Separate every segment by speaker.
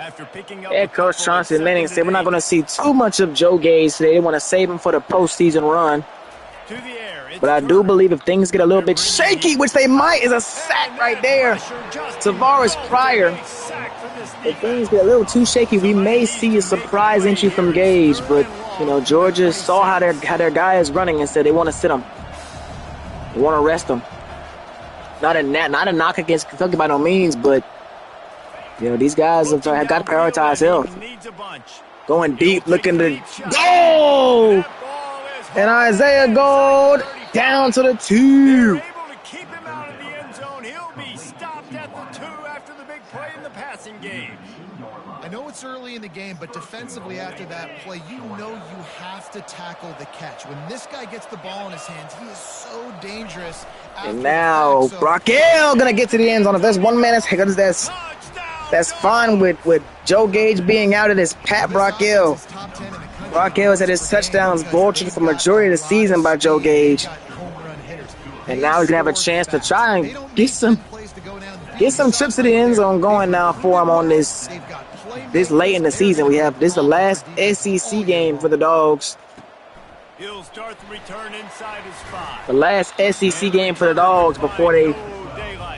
Speaker 1: Head coach Chauncey Lennox said we're not going to see too much of Joe Gage today. They want to save him for the postseason run. But I do believe if things get a little bit shaky, which they might, is a sack right there. Tavares Pryor. If things get a little too shaky, we may see a surprise entry from Gage. But, you know, Georgia saw how their guy is running and said they want to sit him. They want to rest him. Not a knock against Kentucky by no means, but, you know, these guys have got to prioritize health. Going deep, looking to go! And Isaiah Gold down to the 2.
Speaker 2: Keep him out of the end zone. He'll be stopped at the 2 after the big play in the passing game.
Speaker 3: I know it's early in the game, but defensively after that play, you know you have to tackle the catch. When this guy gets the ball in his hands, he is so dangerous.
Speaker 1: And now Brockell gonna get to the end zone. If there's one man that's fine with Joe Gage being out, it is Pat Brockell. Brockell has had his touchdowns vultured for the majority of the season by Joe Gage. And now he's going to have a chance to try and get some trips to the end zone going now for him on this late in the season. This is the last SEC game for the Dogs.
Speaker 2: He'll start the return inside his 5.
Speaker 1: The last SEC game for the Dogs before they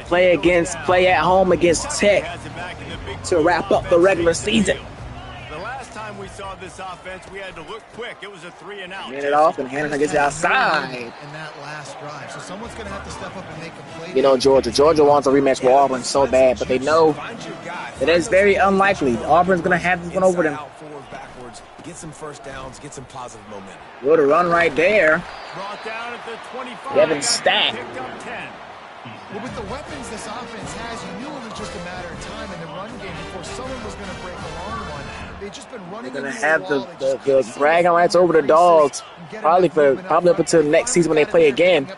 Speaker 1: play at home against Tech to wrap up the regular season.
Speaker 2: We saw this offense, we had to look quick. It was a 3-and-out.
Speaker 1: Hand it off, and Hannah gets outside.
Speaker 3: In that last drive, so someone's going to have to step up and make a play.
Speaker 1: You know, Georgia wants a rematch with Auburn so bad, but they know that it's very unlikely. Auburn's going to have this one over them.
Speaker 4: Get some first downs, get some positive momentum.
Speaker 1: Good run right there.
Speaker 2: Brought down at the 25.
Speaker 1: Devin Stack.
Speaker 3: Well, with the weapons this offense has, you knew it was just a matter of time in the run game before someone was going to break a long one. They've just been running.
Speaker 1: They're going to have the bragging rights over the Dogs probably up until next season when they play again.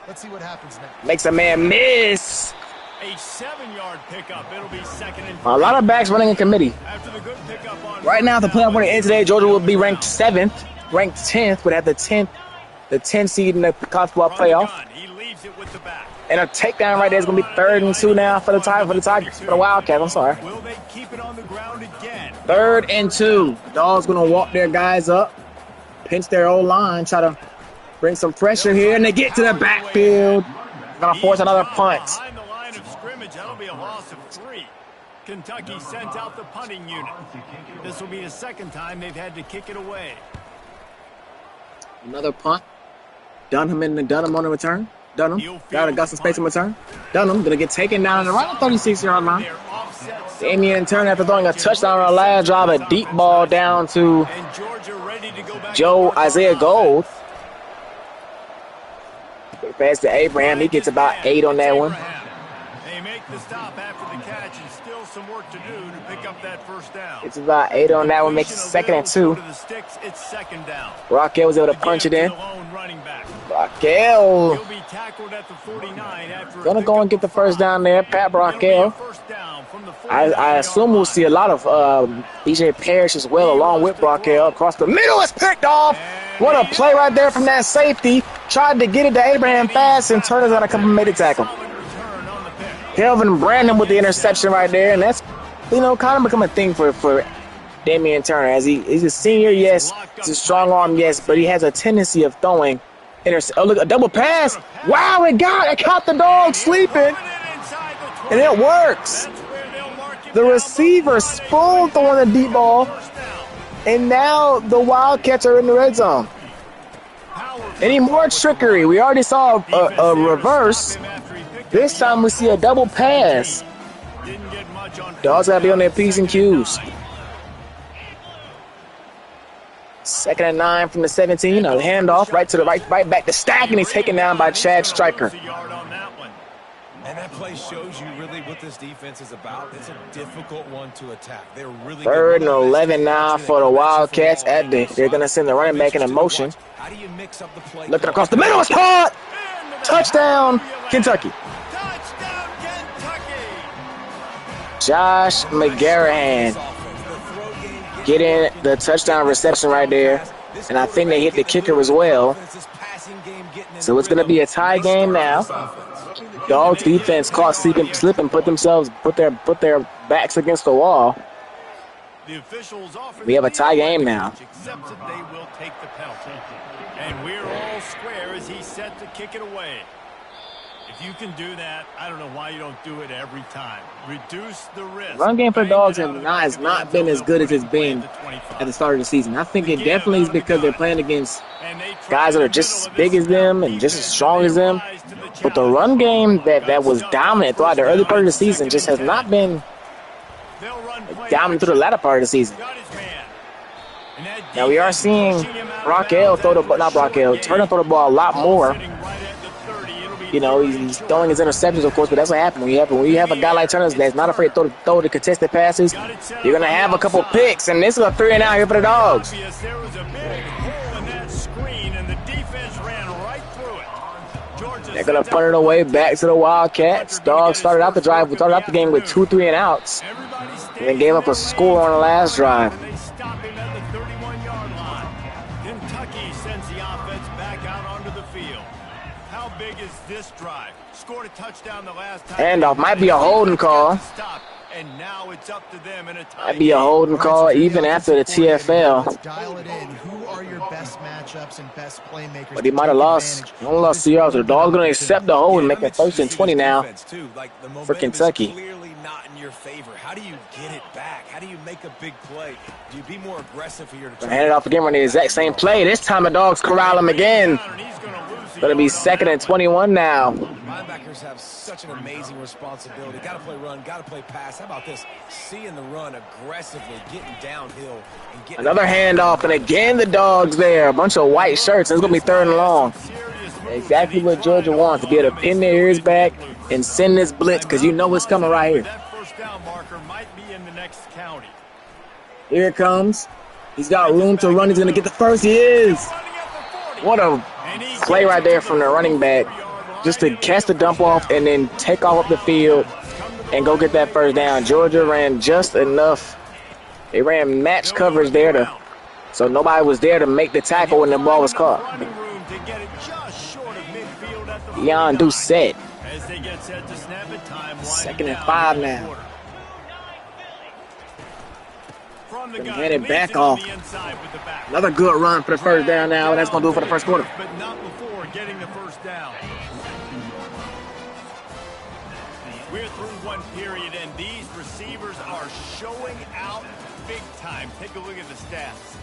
Speaker 3: Let's see what happens next.
Speaker 1: Makes a man miss.
Speaker 2: A 7-yard pickup. It'll be 2nd and 3.
Speaker 1: A lot of backs running in committee.
Speaker 2: After the good pickup on
Speaker 1: right now, if the playoff winning end today, Georgia will be ranked 7th, ranked 10th, would have the 10th seed in the college football playoff.
Speaker 2: He leaves it with the back.
Speaker 1: And a takedown right there is going to be 3rd and 2 now for the Tigers, for the Wildcats. I'm sorry.
Speaker 2: Will they keep it on the ground again?
Speaker 1: 3rd and 2. Dogs going to walk their guys up, pinch their O-line, try to bring some pressure here, and they get to the backfield. Going to force another punt.
Speaker 2: Behind the line of scrimmage, that'll be a loss of 3. Kentucky sent out the punting unit. This will be the 2nd time they've had to kick it away.
Speaker 1: Another punt. Dunham on the return. Dunham got some space in return. Dunham gonna get taken down around the 36-yard line. Damian Turner, after throwing a touchdown on the last drive, a deep ball down to Isaiah Gold. Pass to Abraham. He gets about 8 on that one.
Speaker 2: They make the stop after the catch, and still some work to do to pick up that first down.
Speaker 1: It's about 8 on that one. Makes it 2nd and 2.
Speaker 2: It's 2nd down.
Speaker 1: Brockell was able to punch it in. Brockell gonna go and get the first down there. Pat Brockell. I assume we'll see a lot of BJ Parrish as well, along with Brockell. Across the middle, it's picked off. What a play right there from that safety. Tried to get it to Abraham fast, and Turner's gonna come and make the tackle. Kelvin Brandon with the interception right there, and that's, you know, kind of become a thing for Damian Turner. As he's a senior, yes, he's a strong arm, yes, but he has a tendency of throwing. Oh, look, a double pass. Wow, it caught the dog sleeping, and it works. The receiver spoon throwing the deep ball, and now the Wildcats are in the red zone. Any more trickery? We already saw a reverse. This time we see a double pass. Dogs got to be on their P's and Q's. 2nd and 9 from the 17. A handoff right to the right back to Stack, and he's taken down by Chad Stryker.
Speaker 4: And that play shows you really what this defense is about. It's a difficult one to attack. They're really
Speaker 1: 3rd and 11 now for the Wildcats. They're going to send the running back in motion.
Speaker 4: How do you mix up the play?
Speaker 1: Looking across the middle, it's caught. Touchdown, Kentucky. Josh McGarrahan getting the touchdown reception right there. And I think they hit the kicker as well. So it's going to be a tie game now. Dogs defense caught slipping, put their backs against the wall.
Speaker 2: The officials offer
Speaker 1: We have a tie game now.
Speaker 2: Accepts that they will take the penalty. And we're all square as he's set to kick it away. If you can do that, I don't know why you don't do it every time. Reduce the risk.
Speaker 1: Run game for the Dogs has not been as good as it's been at the start of the season. I think it definitely is because they're playing against guys that are just as big as them and just as strong as them. But the run game that was dominant throughout the early part of the season just has not been dominant through the latter part of the season. Now we are seeing Turner throw the ball a lot more. You know, he's throwing his interceptions, of course, but that's what happens. When you have a guy like Turner that's not afraid to throw the contested passes, you're going to have a couple picks, and this is a 3-and-out here for the Dogs.
Speaker 2: There was a big hole in that screen, and the defense ran right through it.
Speaker 1: They're going to put it away back to the Wildcats. Dogs started out the game with 2 3-and-outs, and then gave up a score on the last drive.
Speaker 2: They stop him at the 31-yard line. Kentucky sends the offense back out onto the field. How big is this drive? Scored a touchdown the last time.
Speaker 1: Handoff might be a holding call.
Speaker 2: And now it's up to them in a tie.
Speaker 1: Might be a holding call even after the TFL.
Speaker 3: Dial it in. Who are your best matchups and best playmakers?
Speaker 1: But he might have lost. He only lost 2 yards. The Dogs going to accept the hold and make it 1st and 20 now for Kentucky.
Speaker 4: Clearly not in your favor. How do you get it back? How do you make a big play? Do you be more aggressive here to
Speaker 1: hand it off again on the exact same play? This time the Dogs corral him again. Going to be 2nd and 21 now.
Speaker 4: Linebackers have such an amazing responsibility. Got to play run, got to play pass. How about this? Seeing the run aggressively, getting downhill. And getting
Speaker 1: another handoff, and again the Dogs there. A bunch of white shirts, and it's going to be 3rd and long. Exactly what Georgia wants, to be able to pin their ears back and send this blitz, because you know what's coming right here.
Speaker 2: That first down marker might be in the next county.
Speaker 1: Here it comes. He's got room to run. He's going to get the first. He is. What a play right there from the running back, just to catch the dump off and then take off up the field and go get that first down. Georgia ran just enough. They ran match coverage there, so nobody was there to make the tackle when the ball was caught. Deion Doucette. 2nd and 5 now. Gonna hand it back off. Another good run for the first down now, and that's going to do it for the first quarter.
Speaker 2: But not before getting the first down. We're through one period, and these receivers are showing out big time. Take a look at the stats.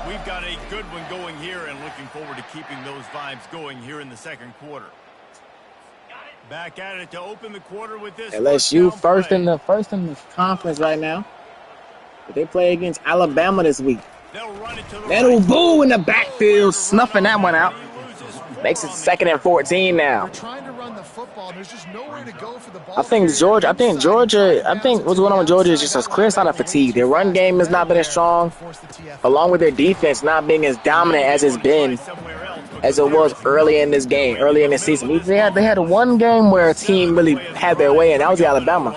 Speaker 2: We've got a good one going here, and looking forward to keeping those vibes going here in the second quarter. Back at it to open the quarter with this.
Speaker 1: LSU first in the conference right now. But they play against Alabama this week. That'll boo in the backfield, snuffing that one out. Makes it 2nd and 14 now.
Speaker 3: Trying to run the football. There's just nowhere to go for the ball.
Speaker 1: I think what's going on with Georgia is just a clear sign of fatigue. Their run game has not been as strong, along with their defense not being as dominant as it's been, as it was early in this game, early in this season. They had one game where a team really had their way, and that was Alabama.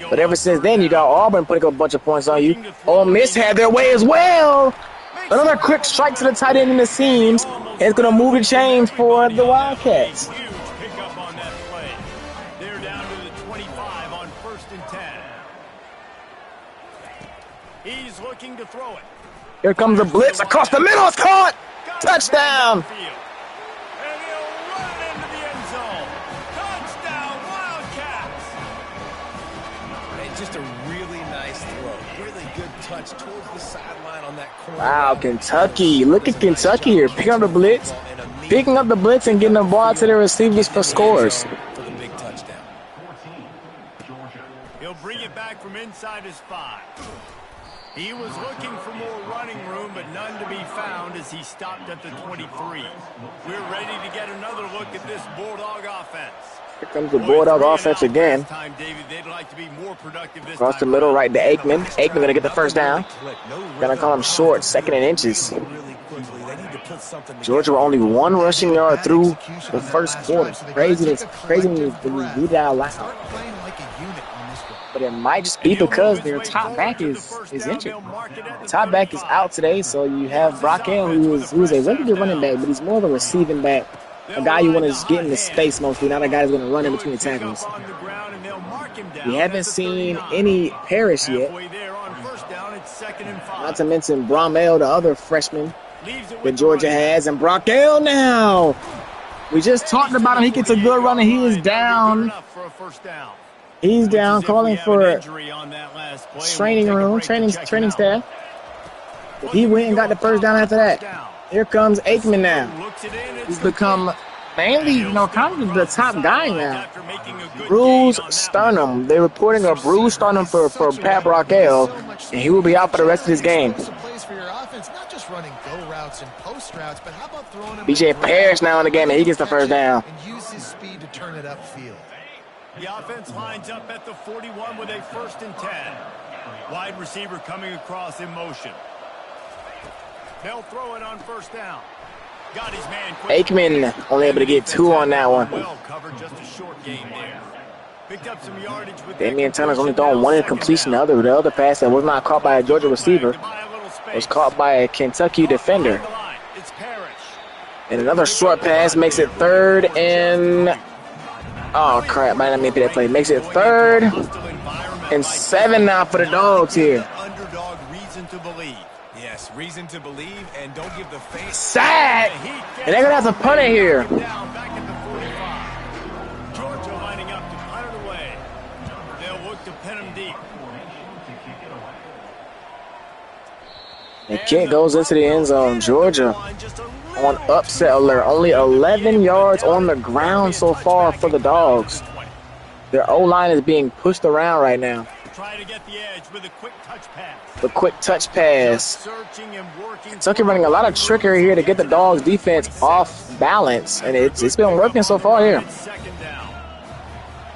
Speaker 1: But ever since then, you got Auburn putting up a bunch of points on you. Ole Miss had their way as well. Another quick strike to the tight end in the seams. It's going to move the chains for the Wildcats.
Speaker 2: Huge pickup on that play. They're down to the 25 on 1st and 10. He's looking to throw it.
Speaker 1: Here comes the blitz across the middle. It's caught. Touchdown.
Speaker 2: And he'll run into the end zone. Touchdown, Wildcats.
Speaker 4: It's just a really nice throw. Really good touch towards the sideline on that corner.
Speaker 1: Wow, Kentucky. Look at Kentucky here. Picking up the blitz and getting the ball to their receivers for scores.
Speaker 4: For the big touchdown.
Speaker 2: He'll bring it back from inside his 5. He was looking for more running room, but none to be found as he stopped at the 23. We're ready to get another look at this Bulldog offense.
Speaker 1: Here comes the Bulldog offense again. Across the middle, right to Aikman. Aikman going to get the first down. Going to call him short, 2nd and inches. Georgia were only 1 rushing yard through the first quarter. Crazy when you read it out loud. But it might just be because their top back is injured. The top back is out today, so you have Brockell, who is a really good running back, but he's more of a receiving back a guy you want to get in the space mostly, not a guy that's going to run in between the tackles. We haven't seen any Parrish yet. Not to mention Bromell, the other freshman that Georgia has, and Brockell now. We just talked about him. He gets a good run, and he is down. He's down, calling for training staff. He went and got the first down after that. Here comes Aikman now. He's become mainly, kind of the top guy now. Bruised sternum. They're reporting a bruised sternum for Pat Brockell, and he will be out for the rest of his game. BJ Parrish now in the game, and he gets the first down.
Speaker 3: And use his speed to turn it upfield.
Speaker 2: The offense lines up at the 41 with a 1st and 10. Wide receiver coming across in motion. They'll throw it on 1st down. Got his man quick.
Speaker 1: Aikman only able to get 2 on that one.
Speaker 2: Well covered, just a short game there. Picked up some yardage with
Speaker 1: Damian Turner's only throwing 1 incompletion. The other pass that was not caught by a Georgia receiver was caught by a Kentucky defender. And another short pass makes it 3rd and... Oh, crap. Might not make that play. Makes it 3rd and 7 now for the Dogs here.
Speaker 2: Underdog reason to believe.
Speaker 4: Yes, reason to believe, and don't give the face.
Speaker 1: Sack! And they're going to have to punt it here.
Speaker 2: Back at the 45. Georgia lining up to punt it away. They'll look to pin him deep.
Speaker 1: The kick goes into the end zone. Georgia on upset alert. Only 11 yards on the ground so far for the Dogs. Their O-line is being pushed around right now.
Speaker 2: Try to get the edge with a quick touch pass.
Speaker 1: The quick touch pass. Kentucky running a lot of trickery here to get the Dogs defense off balance, and it's been working so far here.
Speaker 2: 2nd down.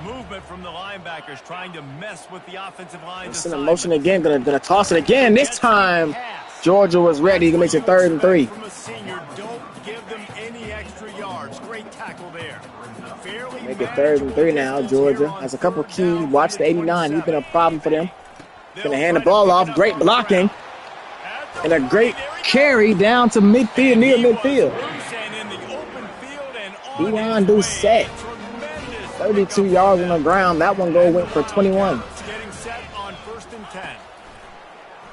Speaker 2: Movement from the linebackers trying to mess with the offensive line.
Speaker 1: It's in a motion again. Gonna toss it again. This time Georgia was ready. He makes it 3rd and 3.
Speaker 2: From a senior, don't give them any extra yards. Great tackle there.
Speaker 1: Make it 3rd and 3 now. Georgia has a couple keys. Watch the 89. He's been a problem for them. Gonna hand the ball off. Great blocking. And a great carry down to midfield, near midfield. Deion Doucette. 32 yards on the ground. That one went for 21.
Speaker 2: Getting set on 1st and 10.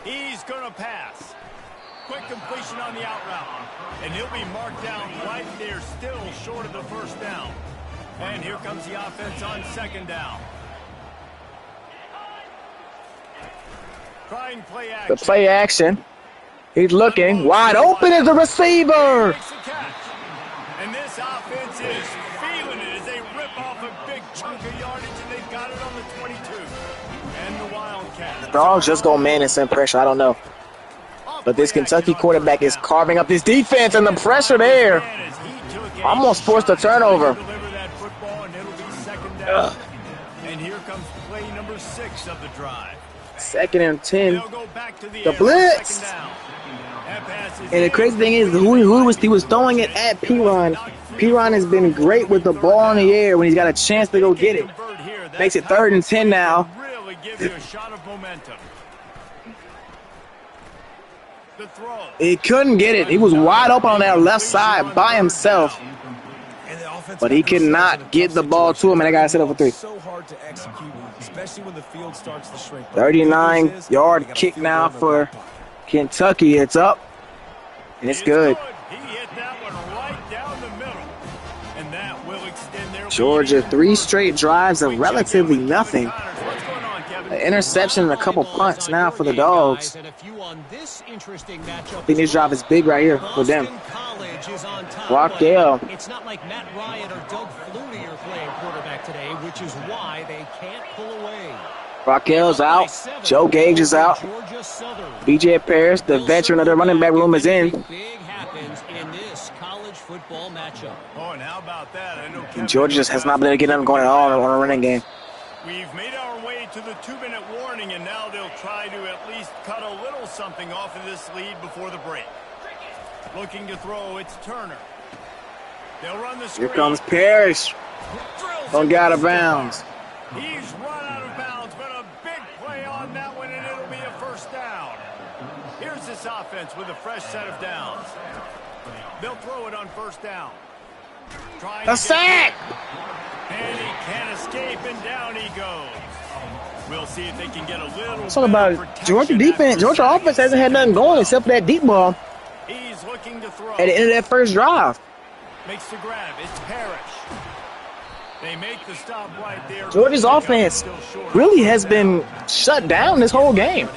Speaker 2: He's gonna pass. Quick completion on the out route. And he'll be marked down right there, still short of the 1st down. And here comes the offense on 2nd down. Trying play action.
Speaker 1: The play action. He's looking. Wide open as the receiver.
Speaker 2: And this offense is feeling it as they rip off a big chunk of yardage, and they've got it on the 22. And the Wildcats.
Speaker 1: The Dogs just go man and send pressure. I don't know. But this Kentucky quarterback is carving up his defense, and the pressure there almost forced a turnover.
Speaker 2: And here comes play number 6 of the drive.
Speaker 1: 2nd and 10. The blitz. And the crazy thing is, he was throwing it at Piron. Piron has been great with the ball in the air when he's got a chance to go get it. Makes it 3rd and 10 now.
Speaker 2: Really give you a shot of momentum. The throw.
Speaker 1: He couldn't get it. He was wide open on that left side by himself. But he could not get the ball to him, and that guy set up for 3.
Speaker 4: So hard to execute, especially when the field starts to shrink.
Speaker 1: 39-yard kick now for Kentucky. It's up, and it's good.
Speaker 2: He hit that one right down the middle, and that will extend their
Speaker 1: Georgia, 3 straight drives of relatively nothing. An interception and a couple punts now for the Dogs. I think this drive is big right here for them. Brockell.
Speaker 5: It's not like Matt Ryan or Doug Flutie are playing quarterback today, which is why they can't pull away.
Speaker 1: Brockell's out. Joe Gage is out. BJ Parrish, the veteran of the running back room, is in.
Speaker 5: Big happens in this college football matchup.
Speaker 2: Oh, and how about that? I know
Speaker 1: Georgia just has not been able to get nothing going at all on a running game.
Speaker 2: We've made our way to the 2-minute warning, and now they'll try to at least cut a little something off of this lead before the break. Looking to throw, it's Turner. They'll run the screen.
Speaker 1: Here comes Parrish. Don't get out of bounds.
Speaker 2: He's run out of bounds, but a big play on that one, and it'll be a 1st down. Here's this offense with a fresh set of downs. They'll throw it on 1st down.
Speaker 1: A sack!
Speaker 2: And he can't escape, and down he goes. We'll see if they can get a little.
Speaker 1: Let's talk about it. Georgia defense. Georgia offense hasn't had nothing going except for that deep ball
Speaker 2: He's looking to throw.
Speaker 1: at the end of that first drive.
Speaker 2: Makes the grab. It's Parrish. They make the stop right there.
Speaker 1: Georgia's offense really has been shut down this whole game.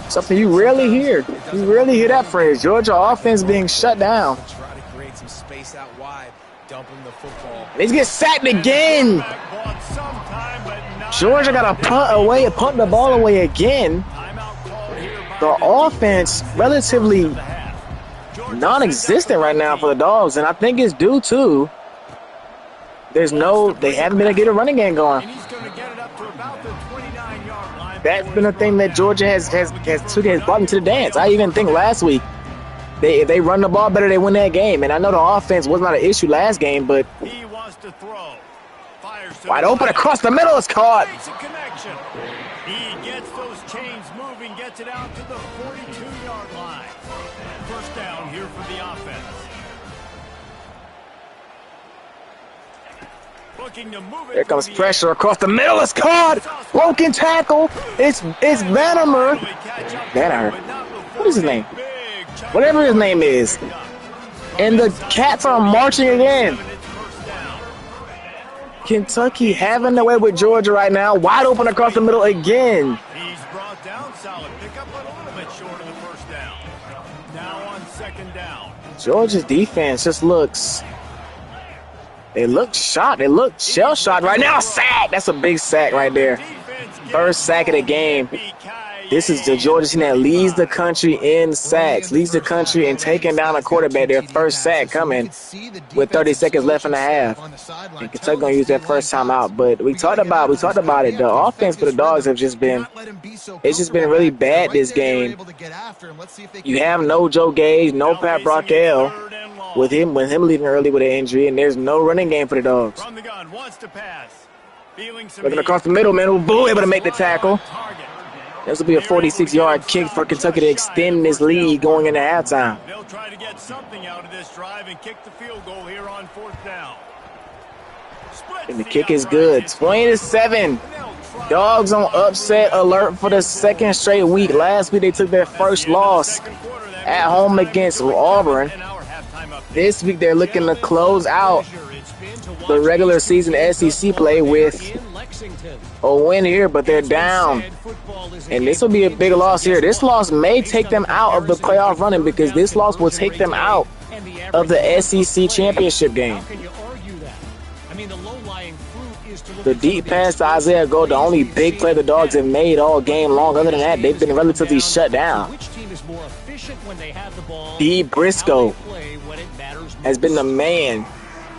Speaker 1: Something you rarely hear. You rarely hear that phrase. Georgia offense being shut down.
Speaker 4: Try to create some space out wide, dumping the football.
Speaker 1: He's getting sacked again. Georgia got to punt the ball away again. The offense relatively non-existent right now for the Dogs, and I think it's due to they haven't been able to get a running game going. That's been a thing that Georgia has brought into the dance. I even think last week, if they run the ball better, they win that game. And I know the offense was not an issue last game, but
Speaker 2: he wants to throw.
Speaker 1: Wide open across the middle is caught.
Speaker 2: He gets those chains moving, gets it out to the 42-yard line. First down here for the offense.
Speaker 1: Here comes pressure across the middle. It's caught. Broken tackle. It's Vanamer. What is his name? Whatever his name is. And the Cats are marching again. Kentucky having their way with Georgia right now. Wide open across the middle again.
Speaker 2: He's brought down solid. Pick up a little bit short of the first down. Now on second down.
Speaker 1: Georgia's defense just looks... They look shot. They look shell-shocked right now. Sack! That's a big sack right there. First sack of the game. This is the Georgia team that leads the country in sacks. Leads the country in taking down a quarterback. Their first sack coming with 30 seconds left in the half. And Kentucky going to use that first time out. But we talked about it. The offense for the Dogs have just been... It's just been really bad this game. You have no Joe Gage, no Pat Brockell. With him leaving early with an injury, and there's no running game for the Dogs.
Speaker 2: From the gun, wants to pass.
Speaker 1: Looking across the middle, man. Boo, able to make the tackle. This will be a 46-yard kick for Kentucky to extend this lead going into halftime.
Speaker 2: They'll try to get something out of this drive and kick the field goal here on fourth down.
Speaker 1: And the kick is good. 20-7. Dogs on upset alert for the second straight week. Last week they took their first loss at home against Auburn. This week they're looking to close out the regular season SEC play with a win here, but they're down. And this will be a big loss here. This loss may take them out of the playoff running because this loss will take them out of the SEC championship game. The deep pass to Isaiah Gold, the only big play the Dogs have made all game long. Other than that, they've been relatively shut down. D. Briscoe has been the man.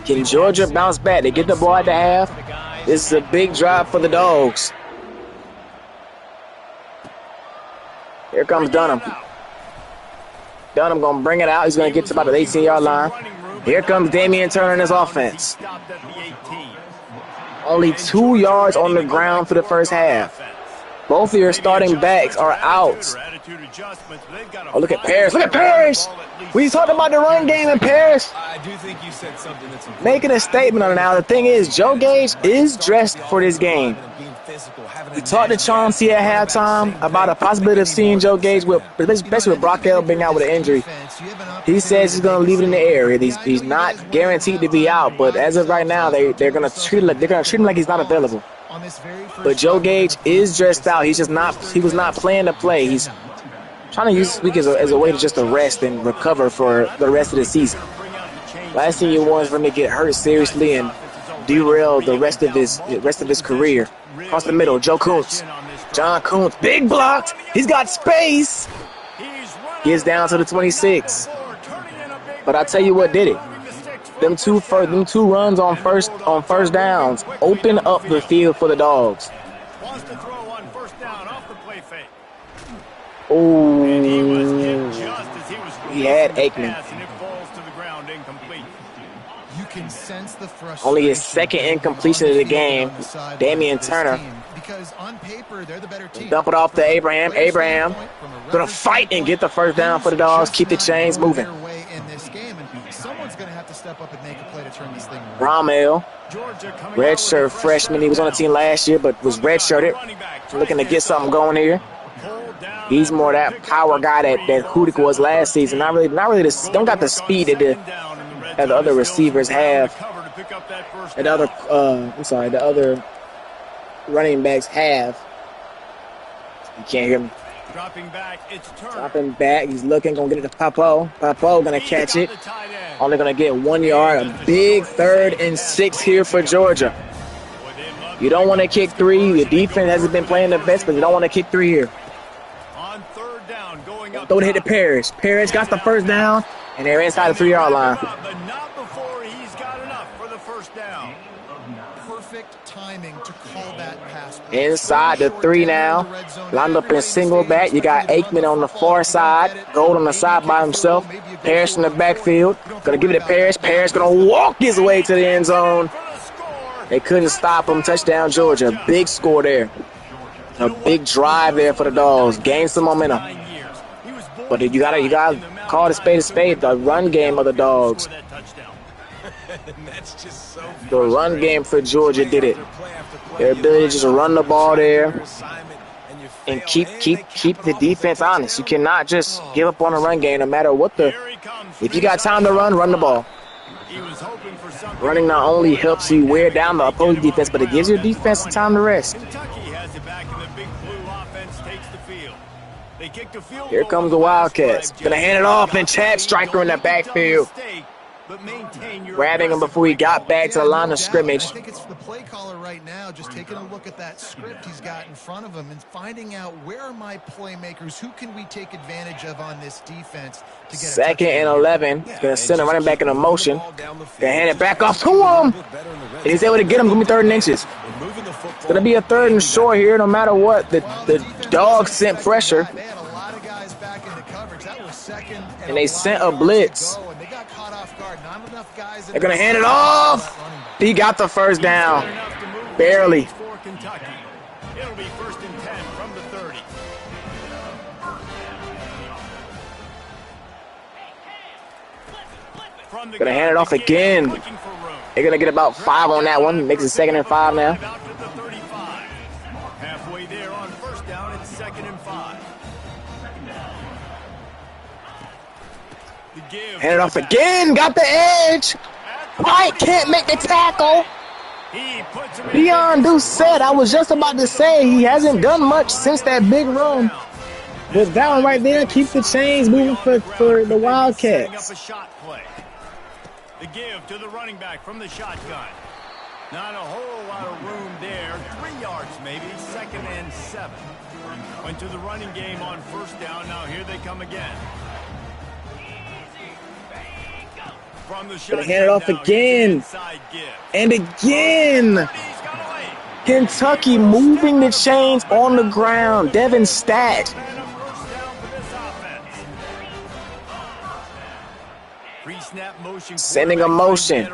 Speaker 1: Can Georgia bounce back? They get the ball at the half. This is a big drive for the Dogs. Here comes Dunham. Dunham going to bring it out. He's going to get to about the 18-yard line. Here comes Damian Turner in his offense. Only 2 yards on the ground for the first half. Both of your starting backs are out. Oh, look at Parrish. Look at Parrish. We talked about the run game in Parrish.
Speaker 4: I do think you said something that's important.
Speaker 1: Making a statement on it now. The thing is, Joe Gage is dressed for this game. We talked to Chauncey at halftime about a possibility of seeing Joe Gage, especially with Brockell being out with an injury. He says he's going to leave it in the air. He's not guaranteed to be out, but as of right now, they're going to treat him like he's not available. But Joe Gage is dressed out. He's just not. He was not playing to play. He's trying to use this week as a way to just rest and recover for the rest of the season. Last thing you want is for him to get hurt seriously and derail the rest of his career. Across the middle, Joe Kuntz. John Kuntz, big blocked. He's got space. Gets down to the 26. But I tell you what did it. Them two runs on first downs open up the field for the Dogs. Oh, he had Aikman. Only his second incompletion of the game. Damian Turner. Dump it off to Abraham. Abraham gonna fight and get the first down for the Dogs. Keep the chains moving.
Speaker 3: step up and make a play to turn this thing around.
Speaker 1: Rommel, redshirt freshman. He was on the team last year, but was redshirted. Looking to get something going here. He's more that power guy that Hudik was last season. Not really. Don't got the speed that the other receivers have. And the other running backs have. You can't hear me.
Speaker 2: Dropping back, it's turn.
Speaker 1: Dropping back, he's looking, gonna get it to Papo. Papo gonna catch it. Only gonna get 1 yard. A big 3rd and 6 here for Georgia. You don't want to kick 3. Your defense hasn't been playing the best, but you don't want to kick 3 here.
Speaker 2: On 3rd down, going up.
Speaker 1: Throw the hit to Parrish. Parrish got the first down, and they're inside the 3-yard line.
Speaker 2: But not before he's got enough for the first down.
Speaker 3: Perfect timing to call that pass.
Speaker 1: Inside the 3 now. Lined up in single back. You got Aikman on the far side. Gold on the side by himself. Parrish in the backfield. Gonna give it to Parrish. Parrish gonna walk his way to the end zone. They couldn't stop him. Touchdown, Georgia. Big score there. A big drive there for the Dogs. Gain some momentum. But you gotta call the spade. The run game of the Dogs. The run game for Georgia did it. Their ability to just run the ball there and keep the defense honest. You cannot just give up on a run game no matter what if you got time to run the ball. Running not only helps you wear down the opposing defense, but it gives your defense time to rest. Here comes the Wildcats. Gonna hand it off, and Chad Stryker in the backfield. Grabbing him before he got back to the line of scrimmage.
Speaker 3: I think it's the play caller right now, just taking a look at that script he's got in front of him and finding out where are my playmakers, who can we take advantage of on this defense to get
Speaker 1: 2nd and 11. He's going to send a running back in a motion. They hand it back off to him. And he's able to get him. Going to be 3rd and inches. It's going to be a 3rd and short here no matter what. The Dogs sent pressure.
Speaker 3: They had a lot of guys back in the coverage. That was 2nd
Speaker 1: and they sent a blitz.
Speaker 3: They got caught off guard. Not enough guys.
Speaker 1: They're going to hand it off. He got the first down. Barely.
Speaker 2: It'll be 1st and 10 from the 30.
Speaker 1: Going to hand it off again. They're going to get about 5 on that one. Makes it 2nd and 5 now.
Speaker 2: Halfway there on 1st down. It's 2nd and 5.
Speaker 1: Hand it off again. Got the edge. White can't make the tackle. Deion Doucette, I was just about to say, he hasn't done much since that big run. But that one right there, keep the chains moving for the Wildcats.
Speaker 2: The give to the running back from the shotgun. Not a whole lot of room there. 3 yards maybe. 2nd and 7. Went to the running game on 1st down. Now here they come again.
Speaker 1: Gonna hand it off again. And again. Kentucky moving the chains on the ground. Devin Stat. Sending a motion.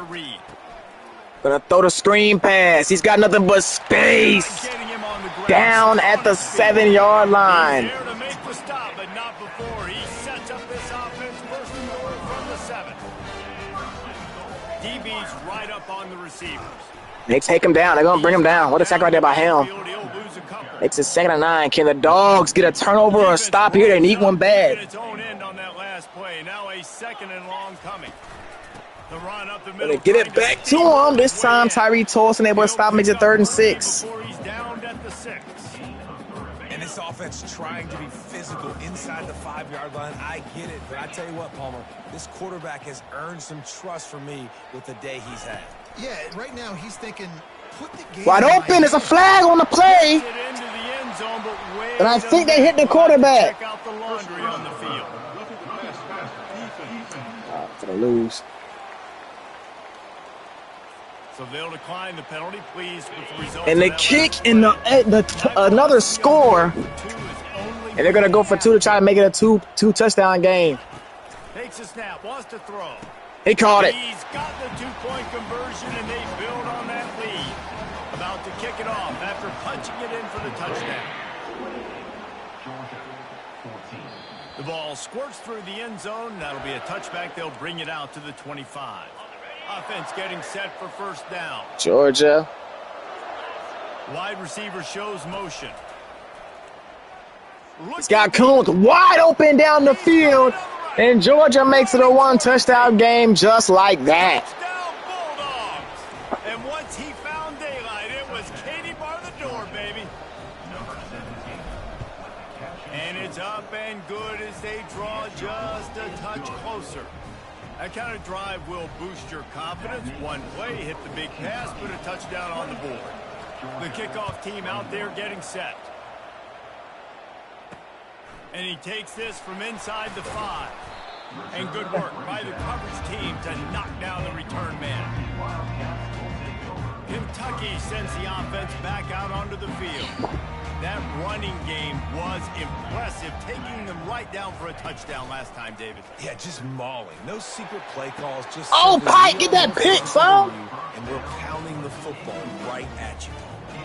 Speaker 1: Gonna throw the screen pass. He's got nothing but space. Down at the 7-yard line.
Speaker 2: DB's right up on the receivers.
Speaker 1: They take him down. They're going to bring him down. What a sack right there by him. It's a 2nd and 9. Can the Dogs get a turnover or a stop here? They need one bad.
Speaker 2: Its own end on that last play. Now a 2nd and long coming. The run up the middle.
Speaker 1: They get it back to him. This time Tyree Tolson able to stop, makes it 3rd and 6.
Speaker 2: He's down at the 6.
Speaker 4: And this offense trying to be physical inside the 5-yard line. I get it, but I tell you what, Palmer, this quarterback has earned some trust from me with the day he's had.
Speaker 3: Yeah, right now he's thinking, put the game
Speaker 1: wide open. There's a flag on the play. And I think they hit the quarterback.
Speaker 2: Check out the laundry on the field.
Speaker 1: For the lose.
Speaker 2: So they'll decline the penalty, pleased with the result.
Speaker 1: And the kick in another score. And they're going to go for 2 to try to make it a two touchdown game.
Speaker 2: Takes a snap, wants to throw.
Speaker 1: He caught it.
Speaker 2: He's got the 2-point conversion, and they build on that lead. About to kick it off after punching it in for the touchdown. The ball squirts through the end zone. That'll be a touchback. They'll bring it out to the 25. Offense getting set for first down.
Speaker 1: Georgia.
Speaker 2: Wide receiver shows motion.
Speaker 1: He's got Kuntz wide open down the field, and Georgia makes it a one-touchdown game just like that.
Speaker 2: Touchdown Bulldogs. And once he found daylight, it was Katie bar the door, baby. And it's up and good as they draw just a touch closer. That kind of drive will boost your confidence. One play, hit the big pass, put a touchdown on the board. The kickoff team out there getting set. And he takes this from inside the 5. And good work by the coverage team to knock down the return man. Kentucky sends the offense back out onto the field. That running game was impressive, taking them right down for a touchdown last time, David.
Speaker 4: Yeah, just mauling. No secret play calls. Just
Speaker 1: oh, Pike, get that pick, son.
Speaker 4: And we're pounding the football right at you.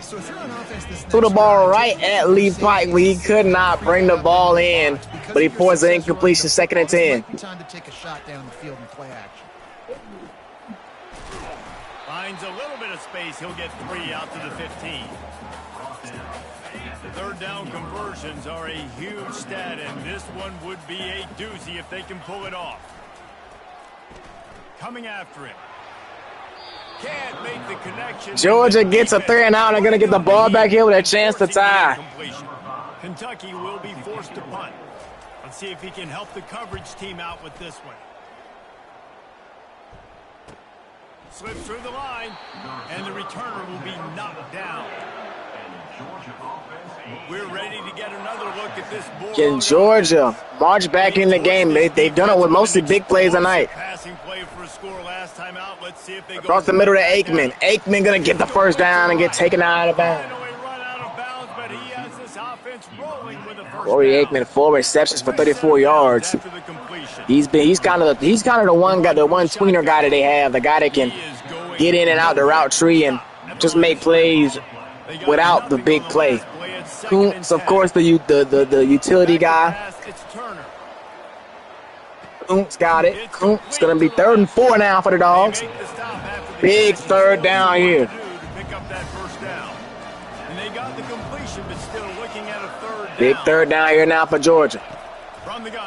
Speaker 3: So if you're on offense, this
Speaker 1: threw the ball right at Lee Pike where he could not bring the ball in, but he forced an incompletion, 2nd and 10.
Speaker 3: Time to take a shot down the field and play action.
Speaker 2: Finds a little bit of space. He'll get 3 out to the 15. Third down conversions are a huge stat, and this one would be a doozy if they can pull it off. Coming after him. Can't make the connection.
Speaker 1: Georgia gets a 3 and out. They're going to get the ball back here with a chance to tie.
Speaker 2: Kentucky will be forced to punt. Let's see if he can help the coverage team out with this one. Slips through the line, and the returner will be knocked down. We're ready to get another look at this board.
Speaker 1: Can Georgia march back in the game? They've done it with mostly big plays tonight.
Speaker 2: Passing play for a score last time out. Let's see if they
Speaker 1: across the middle to Aikman. Aikman gonna get the first down and get taken out of bounds. Corey Aikman, 4 receptions for 34 yards. He's kind of the one tweener guy that they have, the guy that can get in and out the route tree and just make plays without the big play. Kuntz, of course, the utility guy. Kuntz got it. Kuntz going to be 3rd and 4 now for the Dogs. Big 3rd down here. Big 3rd down here now for Georgia.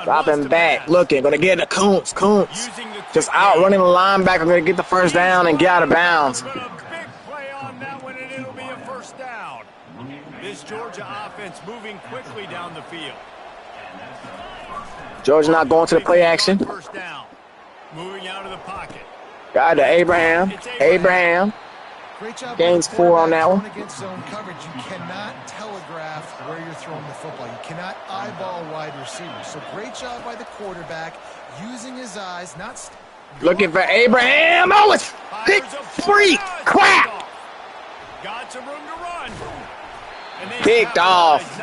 Speaker 1: Dropping back, looking, going to get to Kuntz. Kuntz just outrunning the linebacker, going to get the first down and get out of bounds.
Speaker 2: This Georgia offense moving quickly down the field.
Speaker 1: Georgia not going to the play action.
Speaker 2: First down. Moving out of the pocket.
Speaker 1: Got to Abraham. Abraham. Gains 4 on that one.
Speaker 3: Against zone coverage, you cannot telegraph where you're throwing the football. You cannot eyeball wide receivers. So great job by the quarterback using his eyes, not
Speaker 1: looking for Abraham. Oh, it's big freak crap.
Speaker 2: Got some room to run.
Speaker 1: Picked off.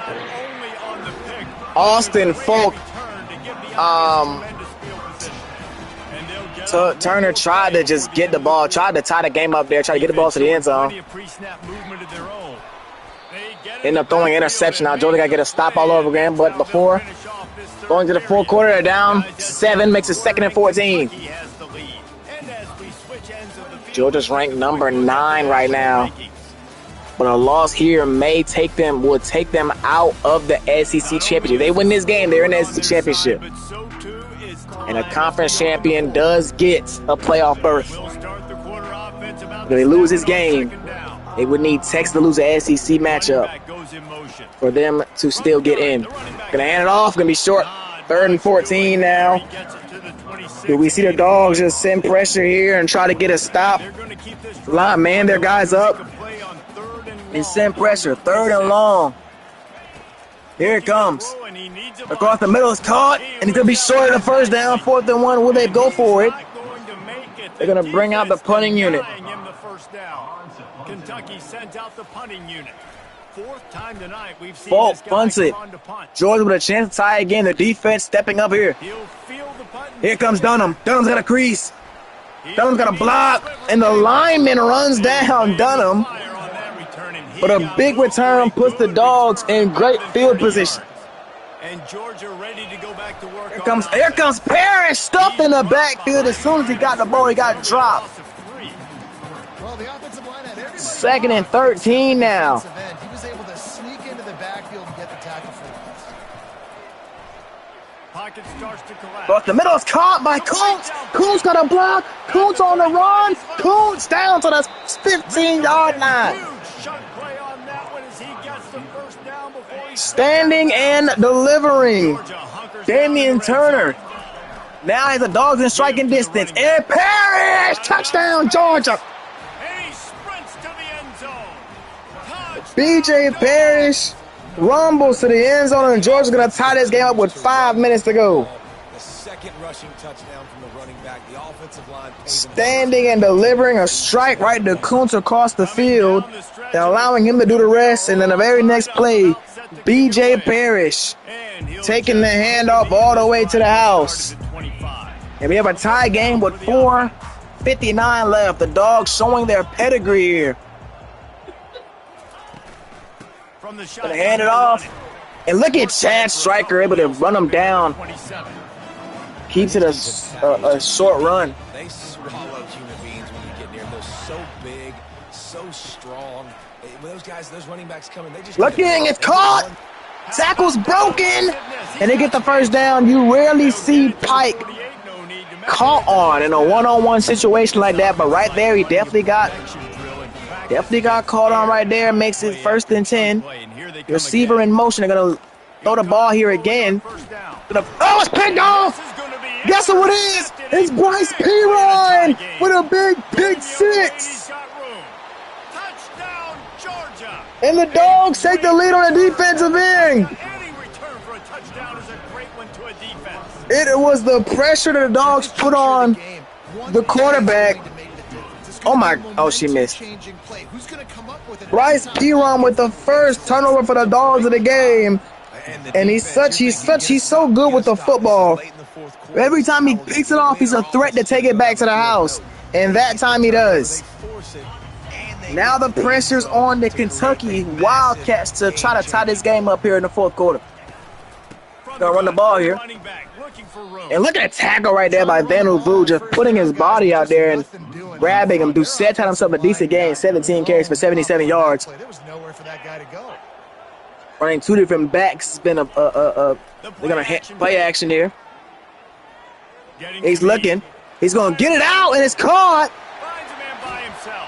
Speaker 1: Austin Folk. Turner tried to just get the ball, tried to tie the game up there, tried to get the ball to the end zone. End up throwing an interception. Now Georgia got to get a stop all over again, but before going to the 4th quarter, they're down 7, makes it 2nd and 14. Georgia's ranked number 9 right now. But a loss here will take them out of the SEC championship. They win this game, they're in the SEC championship. And a conference champion does get a playoff berth. If they lose this game, they would need Texas to lose the SEC matchup for them to still get in. Gonna hand it off, gonna be short. 3rd and 14 now. Do we see the Dogs just send pressure here and try to get a stop? Line man their guys up and send pressure. 3rd and long. Here it comes. Across the middle is caught, and he's going to be short of the first down. 4th and 1. Will they go for it? They're going to bring out the punting unit.
Speaker 2: Kentucky sent out the punting unit. 4th time tonight we've seen
Speaker 1: Falk punts it. Georgia with a chance to tie again. The defense stepping up here. Here comes Dunham. Dunham's got a crease. Dunham's got a block, and the lineman runs down Dunham. But a big return puts the Dogs in great field position.
Speaker 2: And Georgia ready to go back to work.
Speaker 1: Here comes Parrish, stuffed in the backfield. As soon as he got the ball, he got dropped.
Speaker 3: Well, the offensive line had everybody.
Speaker 1: 2nd and 13 now.
Speaker 3: He was able to sneak into the backfield and get the tackle for once.
Speaker 2: Pocket starts to collapse.
Speaker 1: But the middle is caught by Kuntz. Kuntz got a block. Kuntz on the run. Kuntz down to the 15-yard line.
Speaker 2: Huge shot play on that one as he gets the first down before he
Speaker 1: Standing and delivering. Damian Turner. Now he's the Dogs in striking distance. And Parrish! Touchdown, Georgia.
Speaker 2: And he sprints to the end zone.
Speaker 1: B.J. Parrish rumbles to the end zone, and Georgia's going to tie this game up with 5 minutes to go.
Speaker 4: The second rushing touchdown from the running back. The offensive line
Speaker 1: Standing and delivering a strike right to Kuntz across the field and allowing him to do the rest. And then the very next play, B.J. Parrish taking the handoff all the way to the house. And we have a tie game with 4:59 left. The Dogs showing their pedigree here. Gonna hand it off. And look at Chad Stryker able to run him down. Keeps it a short run.
Speaker 4: They swallow human beings when you get near them. They're so big, so strong. When those guys, those running backs come in, they just
Speaker 1: looking, it's caught. Tackle's broken. And they get the first down. You rarely see Pike caught on in a one-on-one situation like that, but right there he definitely got caught on right there. Makes it 1st and 10. Receiver in motion. They're gonna throw the ball here again. Oh, it's picked off. Guess who it is? It's Bryce Perine with a big pick 6. And the Dogs take the lead on the defensive end. It was the pressure that the Dogs put on the quarterback. Oh, she missed. Bryce Perine with the first turnover for the Dogs of the game. And he's so good with the football. Every time he picks it off, he's a threat to take it back to the house. And that time he does. Now the pressure's on the Kentucky Wildcats to try to tie this game up here in the 4th quarter. Gonna run the ball here. And look at the tackle right there by Daniel Vu, just putting his body out there and grabbing him. Doucette had himself a decent game, 17 carries for 77 yards.
Speaker 3: There was nowhere for that guy to go.
Speaker 1: Running 2 different backs. It's been they're gonna play action here. He's looking. He's gonna get it out, and it's caught.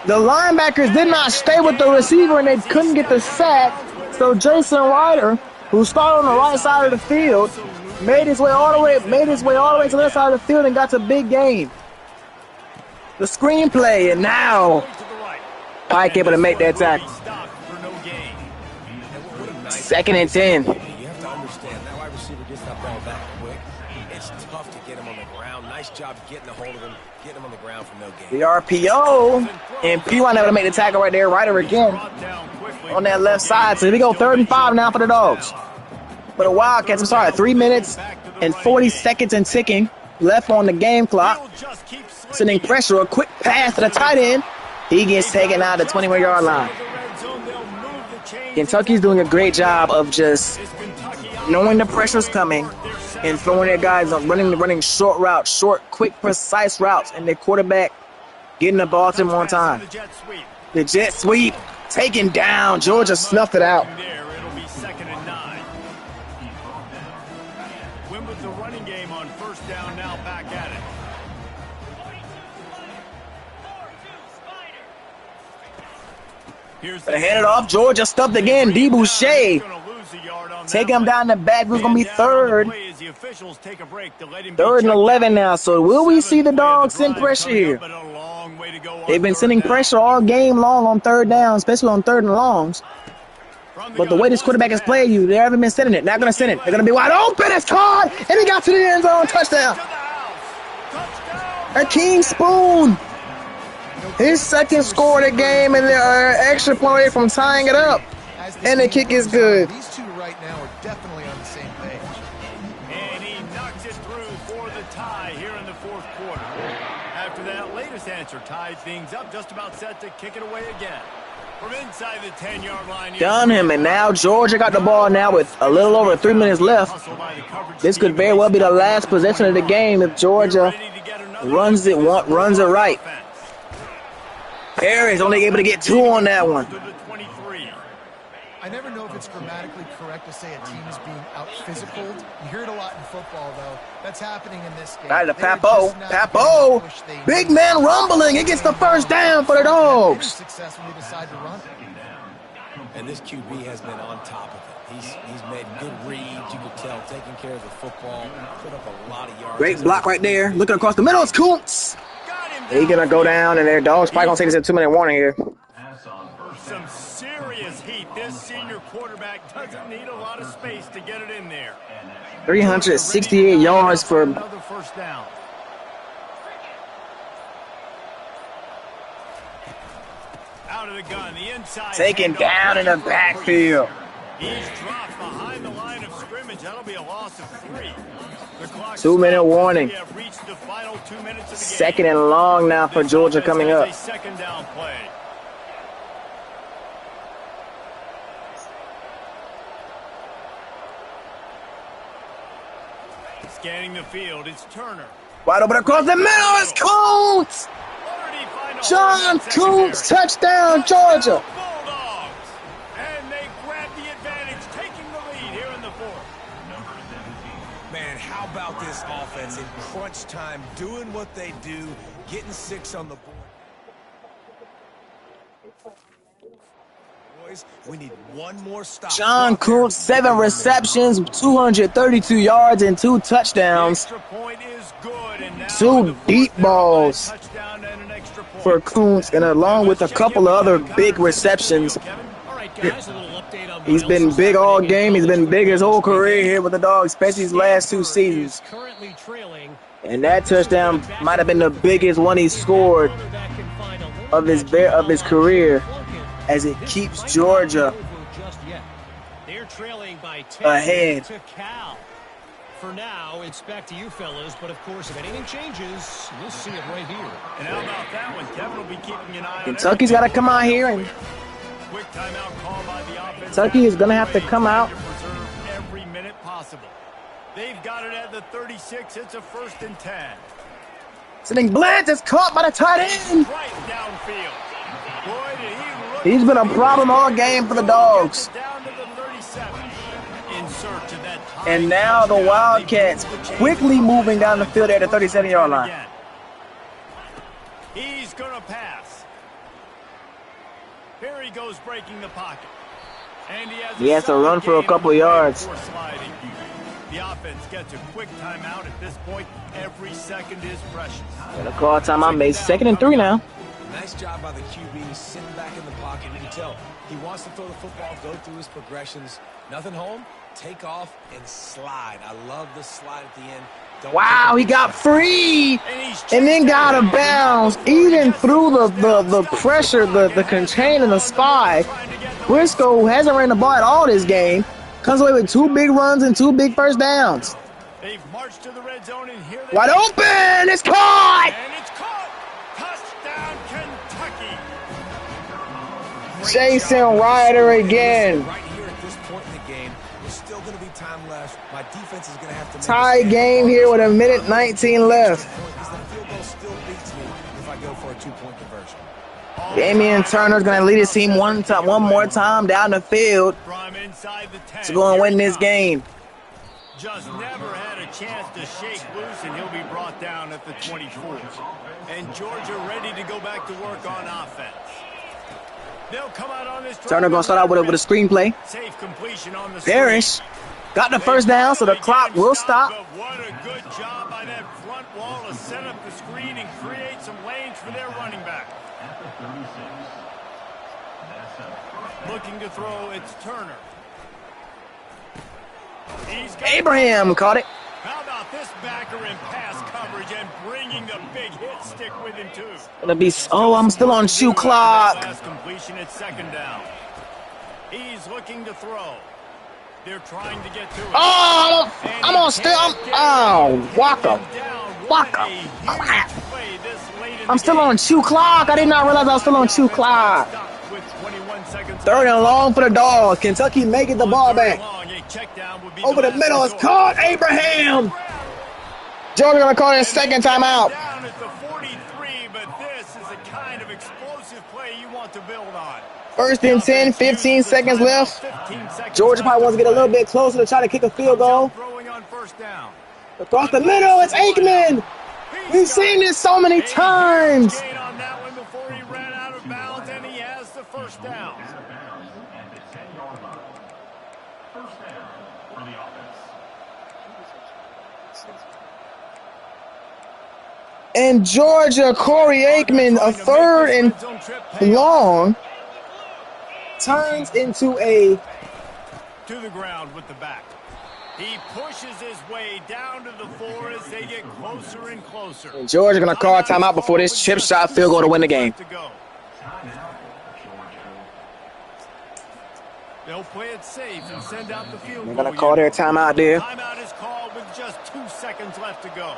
Speaker 1: The linebackers did not stay with the receiver, and they couldn't get the sack. So Jason Ryder, who started on the right side of the field, made his way all the way to the left side of the field and got to big game. The screenplay, and now Pike able to make that tackle. 2nd and 10.
Speaker 4: You have to understand, that wide receiver gets that ball that quick. It's tough to get him on the ground. Nice job getting a hold of him, getting him on the ground for no gain.
Speaker 1: The RPO, and Perine able to make the tackle right there. Ryder again on that left side. So here we go, 3rd and 5 now for the Dogs. But the Wildcats, 3 minutes and 40 seconds and ticking left on the game clock. Sending pressure, a quick pass to the tight end. He gets taken out of the 21-yard line. Kentucky's doing a great job of just knowing the pressure's coming and throwing their guys on running short routes, short, quick, precise routes, and their quarterback getting the ball to them on time. The jet sweep taken down. Georgia snuffed it out.
Speaker 2: It'll be 2nd and 9. Win with the running game on 1st down, now back at it.
Speaker 1: They hand it off. Georgia stuffed again. D. Boucher taking him down the back. We're going to be 3rd. 3rd and 11 now. So will we see the Dogs send pressure here? They've been sending pressure all game long on 3rd down, especially on 3rd and longs. But the way this quarterback has played you, they haven't been sending it. Not going to send it. They're going to be wide open. It's caught. And he got to the end zone. Touchdown. Akeem Spoon. His 2nd score of the game, and they're extra point away from tying it up. And the kick is good.
Speaker 3: These two right now are definitely on the same page.
Speaker 2: And he knocks it through for the tie here in the 4th quarter. After that latest answer tied things up, just about set to kick it away again. From inside the 10-yard line.
Speaker 1: Done him, and now Georgia got the ball now with a little over 3 minutes left. This could very well be the last possession of the game if Georgia runs it right. Harris only able to get 2 on that one.
Speaker 3: I never know if it's grammatically correct to say a team is being out-physicaled. You hear it a lot in football, though. That's happening in this game.
Speaker 1: Right to Papo. Papo. Big man rumbling. It gets the first down for the Dogs.
Speaker 3: Success when they decide to run.
Speaker 4: And this QB has been on top of it. He's made good reads. You could tell, taking care of the football, put up a lot of yards.
Speaker 1: Great block right there. Looking across the middle. It's Kuntz. He's going to go down, and their Dogs probably going to take this at 2-minute warning here.
Speaker 2: Some serious heat. This senior quarterback doesn't need a lot of space to get it in there.
Speaker 1: 368 yards for
Speaker 2: another first down. Out of the gun, the inside.
Speaker 1: Taken down in the backfield.
Speaker 2: He's dropped behind the line of scrimmage. That'll be a loss of 3.
Speaker 1: 2-minute warning.
Speaker 2: We have reached the final 2 minutes of the game.
Speaker 1: Second and long now for Georgia coming up.
Speaker 2: A second down play. Scanning the field, it's Turner.
Speaker 1: Wide open across the middle, it's Kuntz! John Kuntz, touchdown, Georgia!
Speaker 2: Bulldogs. And they grab the advantage, taking the lead here in the 4th.
Speaker 4: Man, how about this offense in crunch time, doing what they do, getting 6 on the board. Boys, we need one more stop.
Speaker 1: John Kuntz, 7 receptions, 232 yards, and 2 touchdowns.
Speaker 2: Extra point is good, and now
Speaker 1: 2 deep balls for Kuntz, and along with a couple of other big receptions. He's been big all game. He's been big his whole career here with the Dogs, especially his last 2 seasons. And that touchdown might have been the biggest one he scored of his career, as it keeps Georgia ahead.
Speaker 5: For now, it's back to you fellas, but of course, if anything changes, you'll see it right here.
Speaker 2: And how about that one? Kevin will be keeping an eye on
Speaker 1: Kentucky's got to come out here, and
Speaker 2: quick timeout call by the offense.
Speaker 1: Kentucky is going to have to come out.
Speaker 2: Every minute possible. They've got it at the 36. It's a 1st and 10.
Speaker 1: Sitting blitz is caught by the tight end.
Speaker 2: Right downfield. Boy, did he look.
Speaker 1: He's been a problem all game for the Dogs.
Speaker 2: Down to the 37. In search of that.
Speaker 1: And now the Wildcats quickly moving down the field at the 37-yard line.
Speaker 2: He's going to pass. Here he goes, breaking the pocket. And he has
Speaker 1: to run for a couple yards.
Speaker 2: The offense gets a quick timeout. At this point, every second is precious.
Speaker 1: Gonna call timeout, made 2nd and 3 now.
Speaker 4: Nice job by the QB, sitting back in the pocket. You can tell he wants to throw the football, go through his progressions. Nothing home, take off, and slide. I love the slide at the end.
Speaker 1: Wow, he got free and then got a bounce. Even through the pressure, the contain and the spy, Briscoe hasn't ran the ball at all this game. Comes away with 2 big runs and 2 big first downs.
Speaker 2: They've marched to the red zone, and here
Speaker 1: wide open! It's caught!
Speaker 2: And it's caught! Touchdown, Kentucky!
Speaker 1: Jason Ryder again.
Speaker 4: Right here at this point in the game, there's still going to be time left. My defense is going to have to
Speaker 1: tie game here with 1:19 left.
Speaker 4: The field goal still beats me if I go for a 2-point conversion.
Speaker 1: Damian Turner's going to lead his team one more time down the field to go and win this game.
Speaker 2: Just never had a chance to shake loose, and he'll be brought down at the 24. And Georgia ready to go back to work on offense. They'll come out on this
Speaker 1: Turner going to start out with a screenplay.
Speaker 2: Safe completion on the
Speaker 1: Parrish got the first down, so the clock will stop.
Speaker 2: But what a good job by that front wall to set up the screen and create some lanes for their running back. Looking to throw, it's Turner.
Speaker 1: Abraham caught it.
Speaker 2: How about this backer in pass coverage and bringing the big hit stick with him too?
Speaker 1: Gonna be. Oh, I'm still on shoe clock.
Speaker 2: Last completion at 2nd down. He's looking to throw. They're trying to get to it.
Speaker 1: Oh, I'm on still. Waka. I'm still on shoe clock. I did not realize I was still on shoe clock. 3rd and long for the Dogs. Kentucky making the ball back. Over the middle is caught. Abraham. Georgia gonna call it a 2nd timeout.
Speaker 2: Down at the 43, but this is the kind of explosive play you want to build on.
Speaker 1: First and 10, 15 seconds left. Georgia probably wants to get a little bit closer to try to kick a field goal.
Speaker 2: Throwing on first down.
Speaker 1: Across the middle, it's Aikman. We've seen this so many times.
Speaker 2: Gain on that one before he ran out of bounds, and he has the first down.
Speaker 1: And Georgia, Corey Aikman, a 3rd and long, turns into a
Speaker 2: to the ground with the back. He pushes his way down to the 4 as they get closer and closer.
Speaker 1: And Georgia going to call a timeout before this chip shot field goal to win the game.
Speaker 2: They'll play it safe and send out the field goal.
Speaker 1: They're going to call their timeout there.
Speaker 2: Timeout is called with just 2 seconds left to go.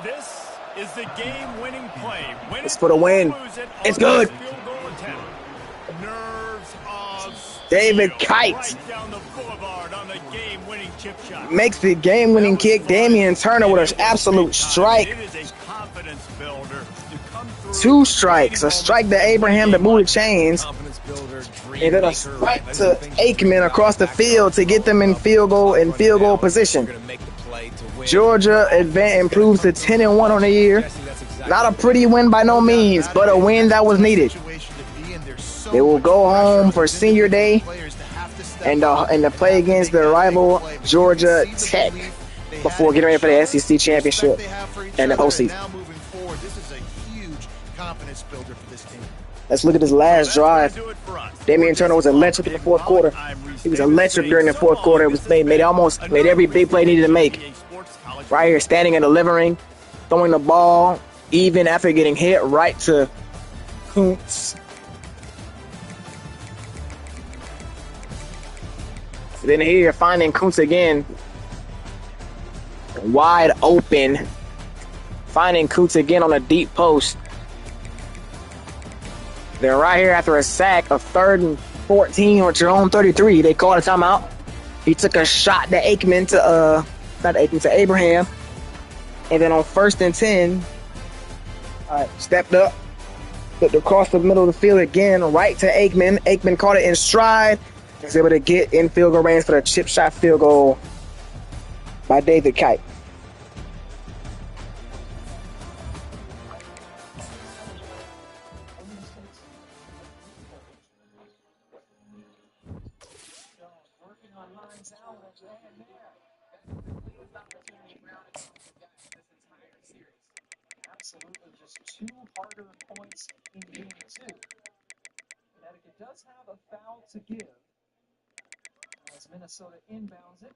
Speaker 2: This is the game-winning play.
Speaker 1: It's for the win. It's good.
Speaker 2: Nerves of
Speaker 1: David Kite
Speaker 2: right down the boulevard on the game-winning chip shot.
Speaker 1: makes the game-winning kick. Damian Turner with an absolute strike.
Speaker 2: It is a confidence builder to come through.
Speaker 1: 2 strikes. A strike to Abraham to move the chains. And then a strike to Aikman across the field to get them in field goal position. Georgia improves to 10-1 on the year. Not a pretty win by no means, but a win that was needed. They will go home for senior day and to play against their rival Georgia Tech before getting ready for the SEC championship and the postseason. Let's look at this last drive. Damian Turner was electric in the 4th quarter. He was electric during the 4th quarter. It was made every big play needed to make. Right here, standing in the living ring, throwing the ball, even after getting hit, right to Kuntz. So then here you're finding Kuntz again, wide open. Finding Kuntz again on a deep post. Then right here after a sack of 3rd and 14 or your own 33, they called a timeout. He took a shot to Aikman to Abraham. And then on 1st and 10, stepped up, looked across the middle of the field again, right to Aikman. Aikman caught it in stride. Was able to get in field goal range for the chip shot field goal by David Kite.
Speaker 6: Absolutely, just 2 harder points in game 2. Connecticut does have a foul to give as Minnesota inbounds it.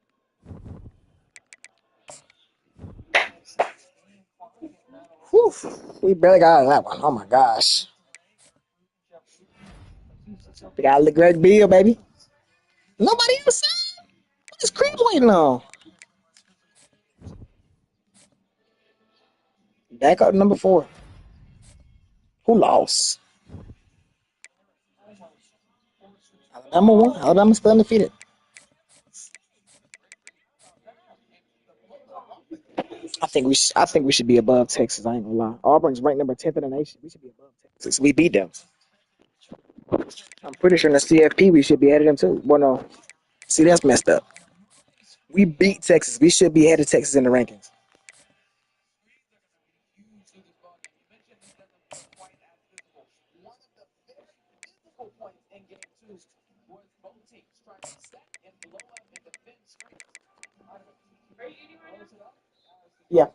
Speaker 1: Whew, we barely got out of that one. Oh my gosh. We got the Greg Beal, baby. Nobody else. What is Creed waiting on? Back up number 4. Who lost? Alabama won. Alabama's still undefeated. I think we should be above Texas. I ain't gonna lie. Auburn's ranked number 10th in the nation. We should be above Texas. We beat them. I'm pretty sure in the CFP we should be ahead of them too. Well, no. See, that's messed up. We beat Texas. We should be ahead of Texas in the rankings. Yeah.